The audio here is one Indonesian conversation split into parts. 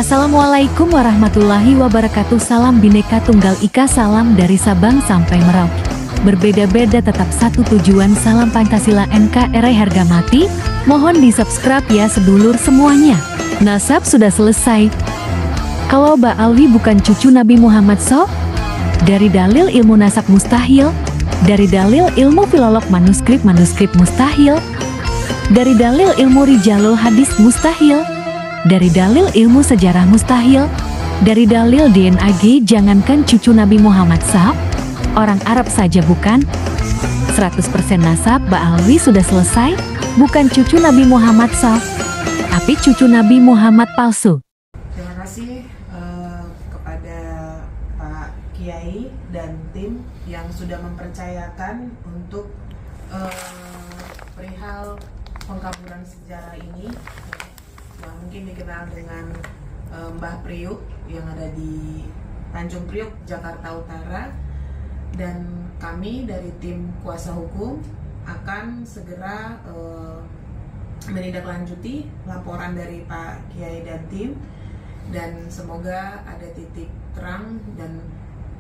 Assalamualaikum warahmatullahi wabarakatuh. Salam Bhinneka Tunggal Ika, salam dari Sabang sampai Merauke. Berbeda-beda tetap satu tujuan, salam Pancasila NKRI harga mati. Mohon di subscribe ya sedulur semuanya. Nasab sudah selesai. Kalau Mbak Alwi bukan cucu Nabi Muhammad SAW? Dari dalil ilmu nasab mustahil. Dari dalil ilmu filolog manuskrip mustahil. Dari dalil ilmu rijalul hadis mustahil. Dari dalil ilmu sejarah mustahil. Dari dalil DNAG, jangankan cucu Nabi Muhammad SAW, orang Arab saja bukan. 100% nasab Mbak Alwi sudah selesai. Bukan cucu Nabi Muhammad SAW, tapi cucu Nabi Muhammad palsu. Terima kasih kepada Pak Kiai dan tim yang sudah mempercayakan untuk perihal pengkaburan sejarah ini, yang mungkin dikenal dengan Mbah Priuk yang ada di Tanjung Priuk, Jakarta Utara. Dan kami dari tim kuasa hukum akan segera menindaklanjuti laporan dari Pak Kiai dan tim, dan semoga ada titik terang dan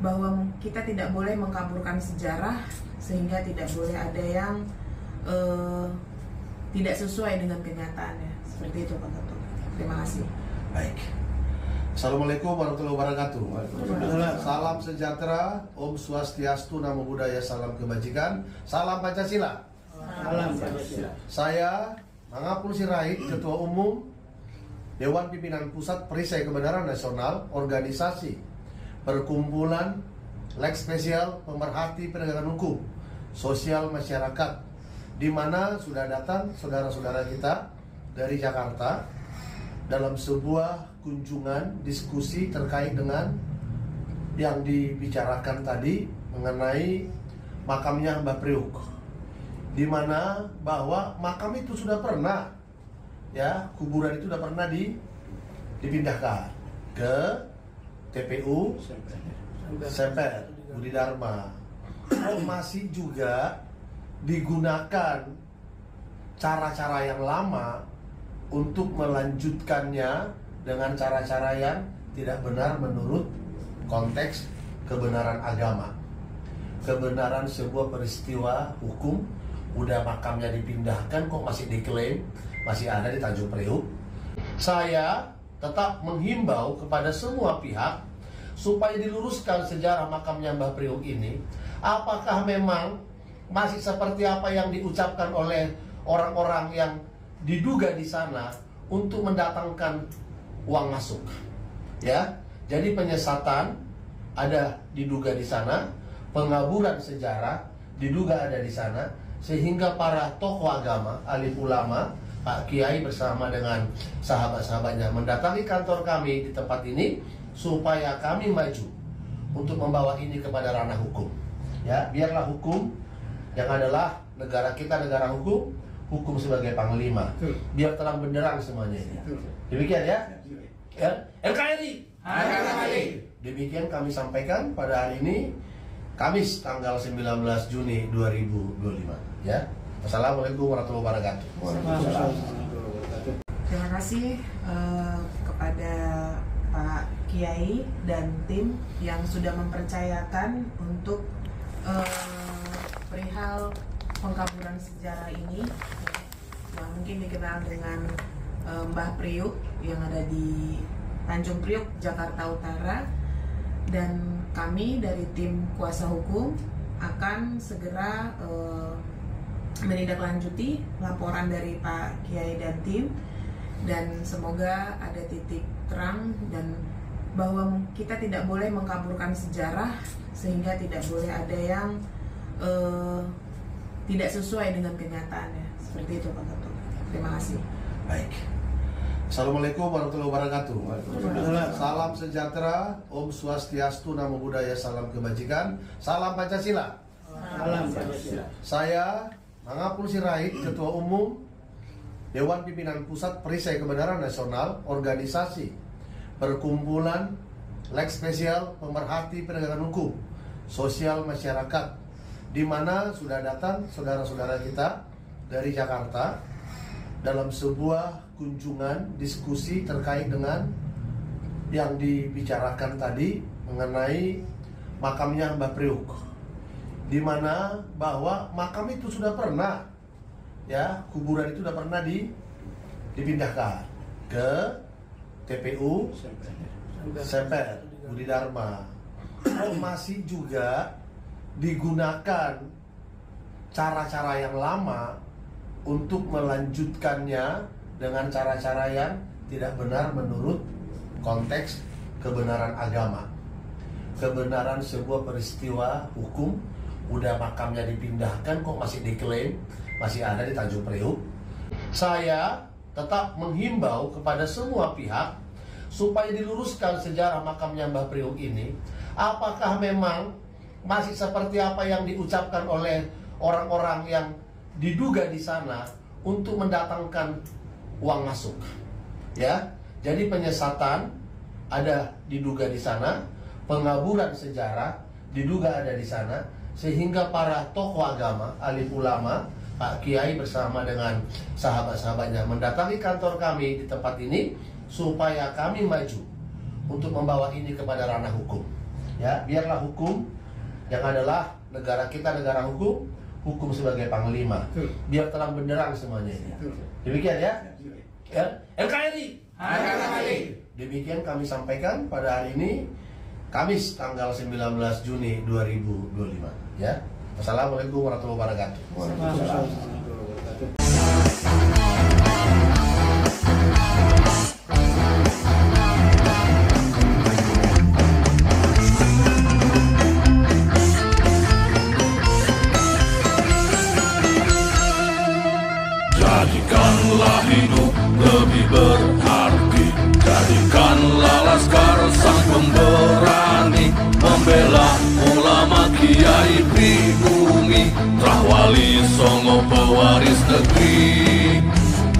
bahwa kita tidak boleh mengkaburkan sejarah sehingga tidak boleh ada yang tidak sesuai dengan kenyataannya. Seperti itu Pak Ketua. Terima kasih. Baik. Assalamualaikum warahmatullahi wabarakatuh. Salam sejahtera, Om Swastiastu, Namo Buddhaya, salam kebajikan, salam Pancasila. Salam Pancasila. Saya Mangapul Sirait, Ketua Umum Dewan Pimpinan Pusat Perisai Kebenaran Nasional, Organisasi Perkumpulan Leg Spesial Pemerhati Penegakan Hukum Sosial Masyarakat, di mana sudah datang saudara-saudara kita dari Jakarta dalam sebuah kunjungan diskusi terkait dengan yang dibicarakan tadi mengenai makamnya Mbah Priuk, di mana bahwa makam itu sudah pernah, ya, kuburan itu sudah pernah dipindahkan ke TPU Semper Budi Dharma. Masih juga digunakan cara-cara yang lama untuk melanjutkannya dengan cara-cara yang tidak benar menurut konteks kebenaran agama, kebenaran sebuah peristiwa hukum. Udah makamnya dipindahkan kok masih diklaim masih ada di Tanjung Priuk. Saya tetap menghimbau kepada semua pihak supaya diluruskan sejarah makamnya Mbah Priuk ini. Apakah memang masih seperti apa yang diucapkan oleh orang-orang yang diduga di sana untuk mendatangkan uang masuk, ya? Jadi penyesatan ada diduga di sana, pengaburan sejarah diduga ada di sana, sehingga para tokoh agama, alim ulama, Pak Kiai bersama dengan sahabat-sahabatnya mendatangi kantor kami di tempat ini supaya kami maju untuk membawa ini kepada ranah hukum. Ya, biarlah hukum yang adalah negara kita negara hukum, hukum sebagai panglima. Biar terang benderang semuanya ini. Demikian ya. Ya, NKRI. Demikian kami sampaikan pada hari ini, Kamis tanggal 19 Juni 2025. Ya. Assalamualaikum warahmatullahi wabarakatuh. Terima kasih kepada Pak Kiai dan tim yang sudah mempercayakan untuk perihal pengkaburan sejarah ini, yang mungkin dikenal dengan Mbah Priuk yang ada di Tanjung Priuk, Jakarta Utara. Dan kami dari tim kuasa hukum akan segera menindaklanjuti laporan dari Pak Kiai dan tim, dan semoga ada titik terang dan bahwa kita tidak boleh mengkaburkan sejarah sehingga tidak boleh ada yang tidak sesuai dengan kenyataannya. Seperti itu Pak Ketua. Terima kasih. Baik. Assalamualaikum warahmatullahi wabarakatuh. Salam sejahtera, Om Swastiastu, Namo Buddhaya, salam kebajikan, salam Pancasila. Salam Pancasila. Saya Mangapul Sirait, Ketua Umum Dewan Pimpinan Pusat Perisai Kebenaran Nasional, Organisasi Perkumpulan Leg Spesial Pemerhati Penegakan Hukum Sosial Masyarakat, di mana sudah datang saudara-saudara kita dari Jakarta dalam sebuah kunjungan diskusi terkait dengan yang dibicarakan tadi mengenai makamnya Mbah Priuk, di mana bahwa makam itu sudah pernah, ya, kuburan itu sudah pernah dipindahkan ke TPU Semper Budi Dharma. Kok masih juga digunakan cara-cara yang lama untuk melanjutkannya dengan cara-cara yang tidak benar menurut konteks kebenaran agama, kebenaran sebuah peristiwa hukum. Udah makamnya dipindahkan kok masih diklaim masih ada di Tanjung Priuk. Saya tetap menghimbau kepada semua pihak supaya diluruskan sejarah makamnya Mbah Priuk ini. Apakah memang masih seperti apa yang diucapkan oleh orang-orang yang diduga di sana untuk mendatangkan uang masuk, ya? Jadi penyesatan ada diduga di sana, pengaburan sejarah diduga ada di sana, sehingga para tokoh agama, alim ulama, Pak Kiai bersama dengan sahabat-sahabatnya mendatangi kantor kami di tempat ini supaya kami maju untuk membawa ini kepada ranah hukum. Ya, biarlah hukum yang adalah negara kita negara hukum, hukum sebagai panglima. Biar terang benderang semuanya ini. Demikian ya. Ya, NKRI. Demikian kami sampaikan pada hari ini, Kamis tanggal 19 Juni 2025. Ya. Assalamualaikum warahmatullahi wabarakatuh. Jadikanlah hidup lebih berarti, jadikanlah laskar sang pemberani, membela ulama kiai pribumi, Rahwali Songo pewaris negeri.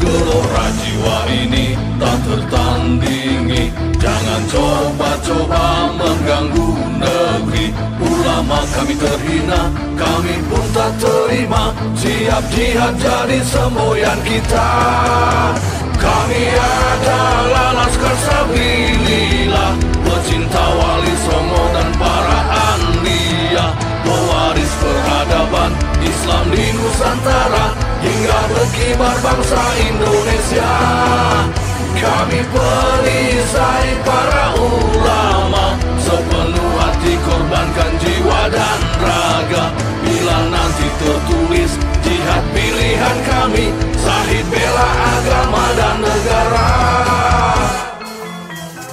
Gelora jiwa ini tak tertandingi, jangan coba-coba mengganggu negeri. Ulama kami terhina, kami pun tak terima, siap jihad jadi semboyan kita. Kami adalah laskar sabilillah, pecinta Wali Songo dan para anbiya, pewaris peradaban Islam di Nusantara, hingga berkibar bangsa Indonesia. Kami perisai para ulama, sepenuh hati korbankan jiwa dan raga. Bila nanti tertulis jihad pilihan kami, Syahid bela agama dan negara.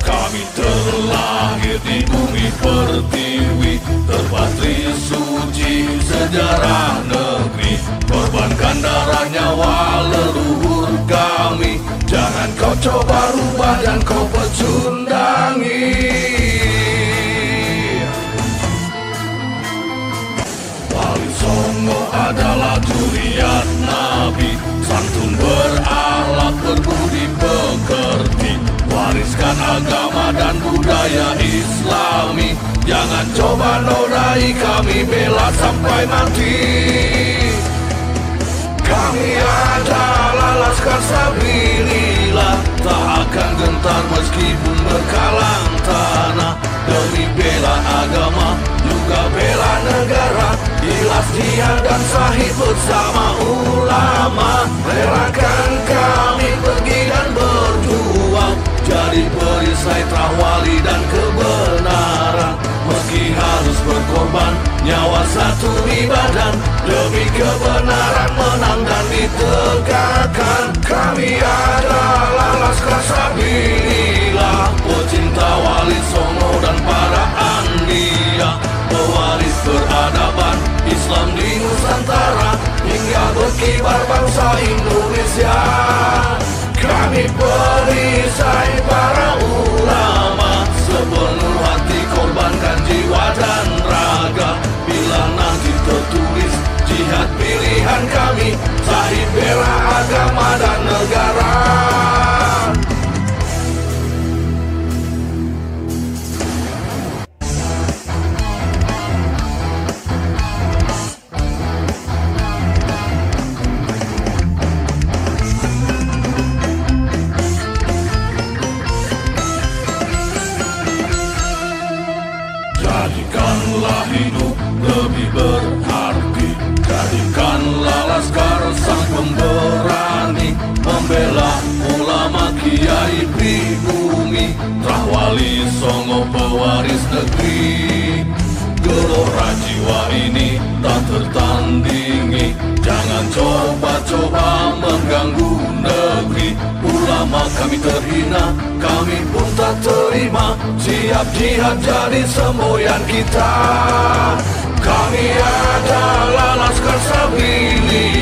Kami terlahir di bumi pertiwi, terpatri suci sejarah negeri, korbankan darah nyawa leluhur kami. Jangan kau coba rubah dan kau pecundangi. Wali Songo adalah zuriat Nabi, santun berakhlak berbudi pekerti, wariskan agama dan budaya Islami. Jangan coba nodai, kami bela sampai mati. Kami adalah laskar sabilillah, tak akan gentar meskipun berkalang tanah, demi bela agama juga bela negara. Ikhlas jihad dan Syahid bersama ulama, relakan kami pergi dan berjuang, jadi perisai Rahwali dan kebenaran. Meski harus berkorban nyawa satu di badan, demi kebenaran menang dan ditegakkan. Kami adalah laskar sabilillah, pecinta Wali Songo dan para anbiya, pewaris peradaban Islam di Nusantara, hingga berkibar bangsa Indonesia. Kami perisai para ulama, sepenuh hati korbankan jiwa dan raga. Bila nanti tertulis jihad pilihan kami, Syahid bela agama dan negara. Bila hidup lebih berarti, jadikanlah laskar sang pemberani, membela ulama kiai pribumi, Rahwali Songo pewaris negeri. Gelora jiwa ini tak tertandingi, jangan coba-coba mengganggu negeri. Ulama kami terhina, kami pun tak terima, siap jihad jadi semboyan kita. Kami adalah Laskar Sabilillah.